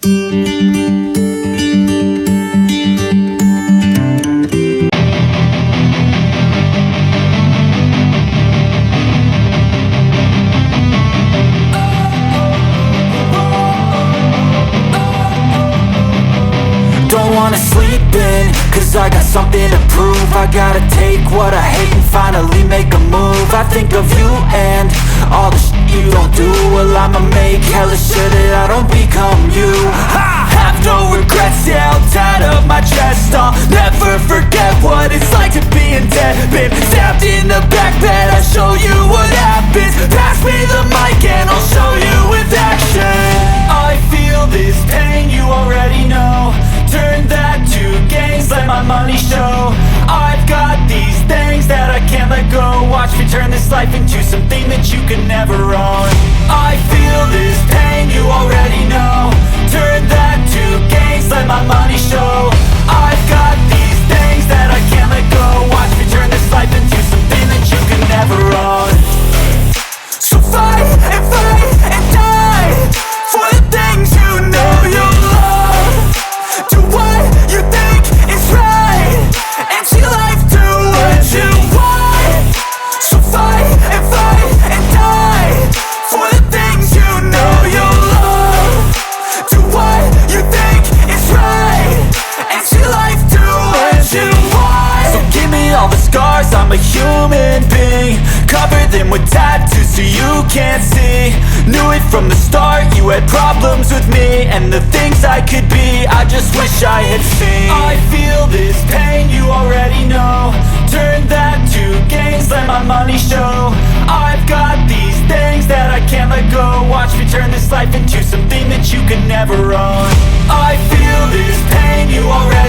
Don't wanna sleep in, cause I got something to prove. I gotta take what I hate and finally make a move. I think of you and all the shit you don't do. Well, I'ma make hella sure that I don't become you. I have no regrets, yeah, I'll tie up my chest. I'll never forget what it's like to be in debt. Been stabbed in the back bed, I'll show you what happens. Pass me the mic and I'll show you with action. I feel this pain, you already know. Turn that to gains, let my money show. I've got these things that I can't let go. Watch me turn this life into something that you can never own. I feel this pain, you already know. Turn that to gains, let my money show. I've got these things that I can't let go. Watch me turn this life into something that you can never own. So fight and die for the things you know you love. Do what you think is right, and see life do what you want. So fight and die for the things you know you love. Do what you think is right, and see life do what you want. So give me all the scars, I'm a human being. Cover them with tattoos so you can't see. Knew it from the start, you had problems with me and the things I could be, I just wish I had seen. I feel this pain, you already know. Turn that to gains, let my money show. I've got these things that I can't let go. Watch me turn this life into something that you can never own. I feel this pain, you already